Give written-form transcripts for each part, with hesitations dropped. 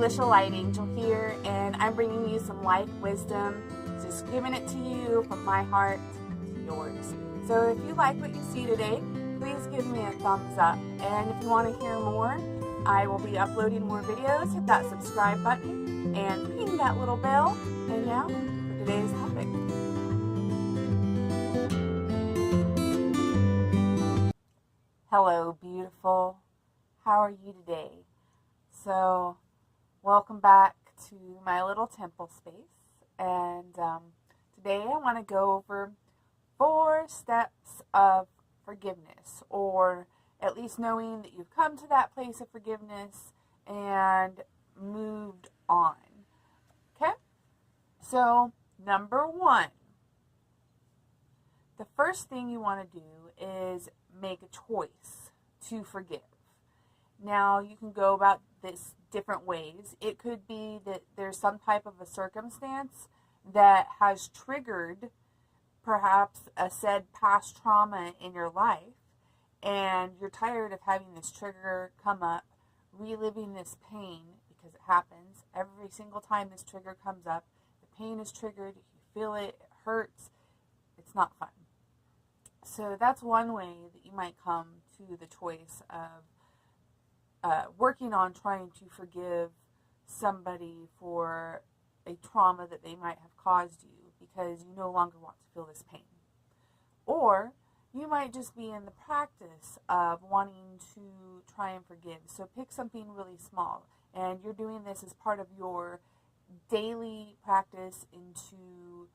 Elisha LightAngel here, and I'm bringing you some life wisdom, just giving it to you from my heart to yours. So if you like what you see today, please give me a thumbs up. And if you want to hear more, I will be uploading more videos. Hit that subscribe button and ping that little bell. And now for today's topic. Hello, beautiful. How are you today? So, welcome back to my little temple space. And today I want to go over 4 steps of forgiveness, or at least knowing that you've come to that place of forgiveness and moved on. Okay? So, number 1. The first thing you want to do is make a choice to forgive. Now, you can go about this different ways. It could be that there's some type of a circumstance that has triggered perhaps a said past trauma in your life, and you're tired of having this trigger come up, reliving this pain, because it happens every single time this trigger comes up. The pain is triggered, you feel it, it hurts, it's not fun. So that's one way that you might come to the choice of working on trying to forgive somebody for a trauma that they might have caused you, because you no longer want to feel this pain. Or you might just be in the practice of wanting to try and forgive. So pick something really small, and you're doing this as part of your daily practice into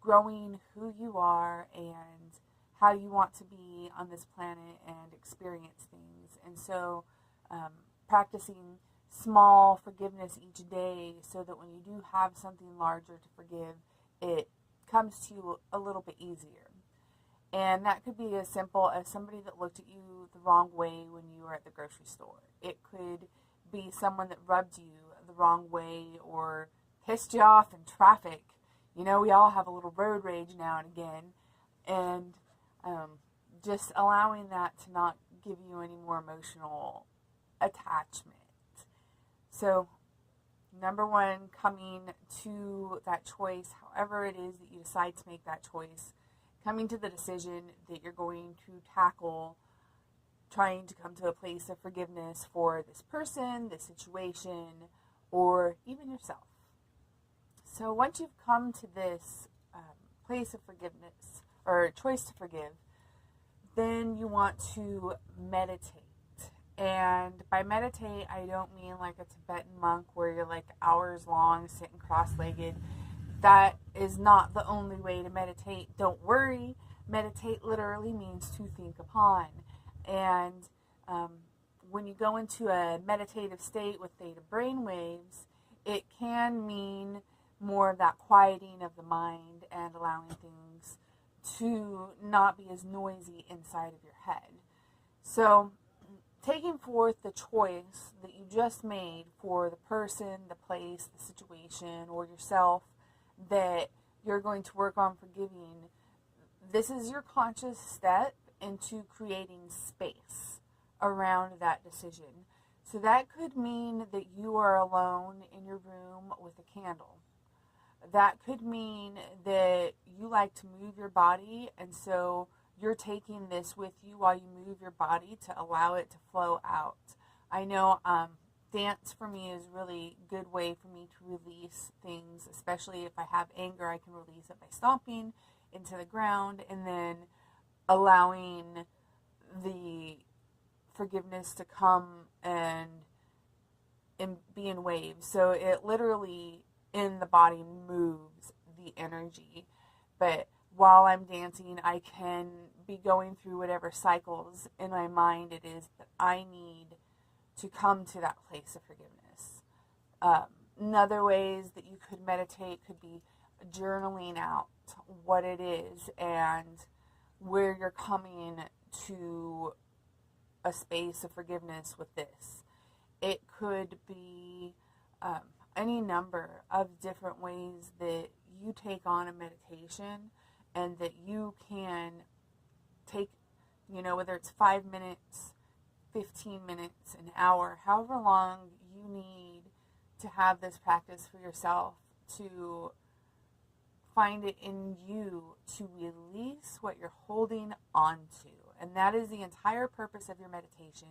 growing who you are and how you want to be on this planet and experience things. And so practicing small forgiveness each day, so that when you do have something larger to forgive, it comes to you a little bit easier. And that could be as simple as somebody that looked at you the wrong way when you were at the grocery store. It could be someone that rubbed you the wrong way or pissed you off in traffic. You know, we all have a little road rage now and again. And just allowing that to not give you any more emotional attachment. So, number 1, coming to that choice, however it is that you decide to make that choice, coming to the decision that you're going to tackle trying to come to a place of forgiveness for this person, this situation, or even yourself. So once you've come to this place of forgiveness, or choice to forgive, then you want to meditate. And by meditate, I don't mean like a Tibetan monk where you're like hours long sitting cross-legged. That is not the only way to meditate. Don't worry. Meditate literally means to think upon. And when you go into a meditative state with theta brainwaves, it can mean more of that quieting of the mind and allowing things to not be as noisy inside of your head. So taking forth the choice that you just made for the person, the place, the situation, or yourself that you're going to work on forgiving, this is your conscious step into creating space around that decision. So that could mean that you are alone in your room with a candle. That could mean that you like to move your body, and so you're taking this with you while you move your body to allow it to flow out. I know dance for me is a really good way for me to release things, especially if I have anger. I can release it by stomping into the ground and then allowing the forgiveness to come and be in waves. So it literally in the body moves the energy. But while I'm dancing, I can be going through whatever cycles in my mind it is that I need to come to that place of forgiveness. Another ways that you could meditate could be journaling out what it is and where you're coming to a space of forgiveness with this. It could be any number of different ways that you take on a meditation and that you can take, whether it's 5 minutes, 15 minutes, an hour, however long you need to have this practice for yourself, to find it in you to release what you're holding on to. And that is the entire purpose of your meditation,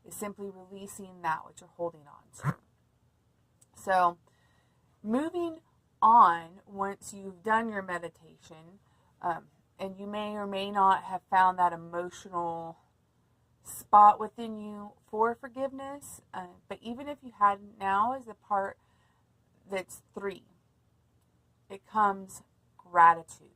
is simply releasing that which you're holding on to. So moving on, once you've done your meditation, and you may or may not have found that emotional spot within you for forgiveness, but even if you hadn't, now is the part that's 3. It comes gratitude.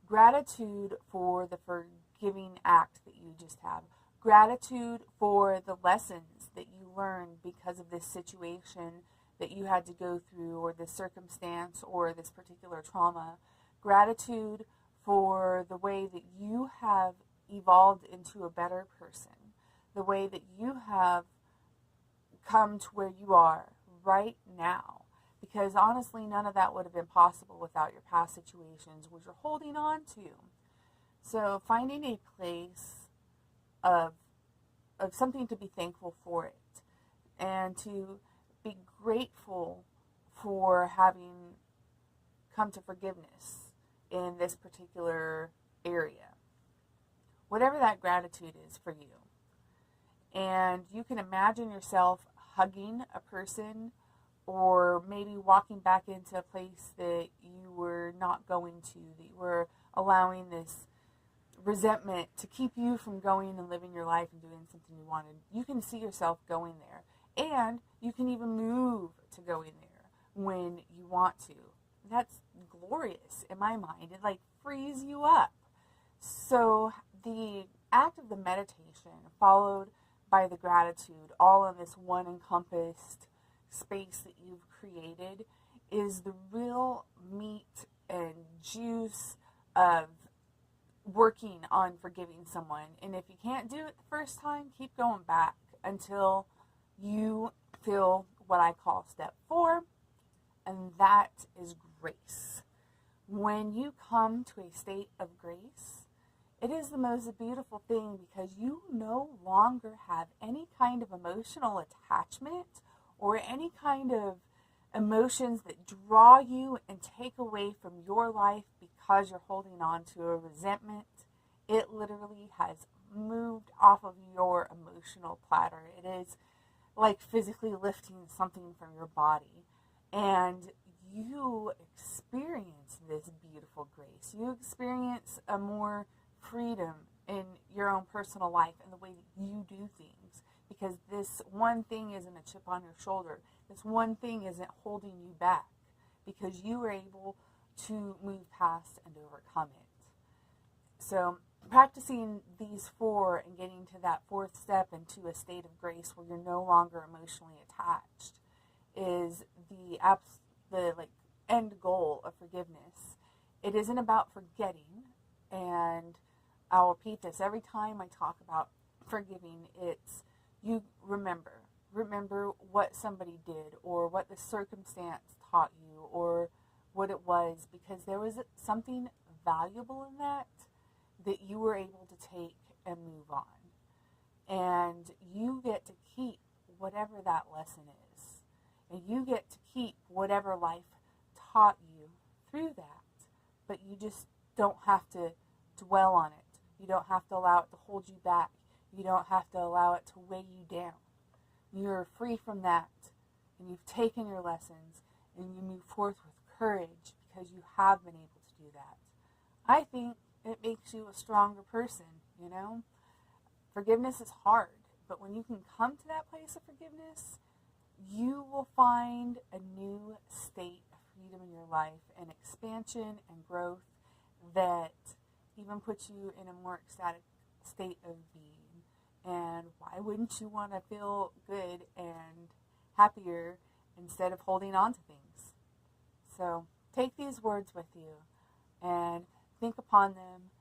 Gratitude for the forgiving act that you just have. Gratitude for the lessons that you learned because of this situation that you had to go through, or this circumstance, or this particular trauma. Gratitude for the way that you have evolved into a better person, the way that you have come to where you are right now. Because honestly, none of that would have been possible without your past situations, which you're holding on to. So finding a place of something to be thankful for it, and to be grateful for having come to forgiveness in this particular area. Whatever that gratitude is for you. And you can imagine yourself hugging a person, or maybe walking back into a place that you were not going to, that you were allowing this resentment to keep you from going and living your life and doing something you wanted. You can see yourself going there. And you can even move to go in there when you want to. That's glorious in my mind. It like frees you up. So the act of the meditation followed by the gratitude, all in this one encompassed space that you've created, is the real meat and juice of working on forgiving someone. And if you can't do it the first time, keep going back until you feel what I call step 4, and that is grace. When you come to a state of grace, it is the most beautiful thing, because you no longer have any kind of emotional attachment or any kind of emotions that draw you and take away from your life because you're holding on to a resentment. It literally has moved off of your emotional platter. It is like physically lifting something from your body, and you experience this beautiful grace. You experience a more freedom in your own personal life and the way that you do things, because this one thing isn't a chip on your shoulder. This one thing isn't holding you back, because you were able to move past and overcome it. So practicing these 4 and getting to that 4th step into a state of grace where you're no longer emotionally attached is the end goal of forgiveness. It isn't about forgetting, and I'll repeat this every time I talk about forgiving. It's you remember what somebody did, or what the circumstance taught you, or what it was, because there was something valuable in that you were able to take and move on. And you get to keep whatever that lesson is. And you get to keep whatever life taught you through that. But you just don't have to dwell on it. You don't have to allow it to hold you back. You don't have to allow it to weigh you down. You're free from that. And you've taken your lessons, and you move forth with courage because you have been able to do that. I think it makes you a stronger person, you know? Forgiveness is hard, but when you can come to that place of forgiveness, you will find a new state of freedom in your life, and expansion and growth that even puts you in a more ecstatic state of being. And why wouldn't you want to feel good and happier instead of holding on to things? So take these words with you and think upon them.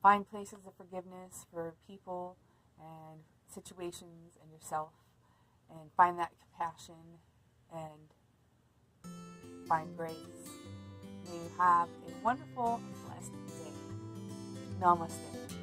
Find places of forgiveness for people and situations and yourself, and find that compassion and find grace. May you have a wonderful and blessed day. Namaste.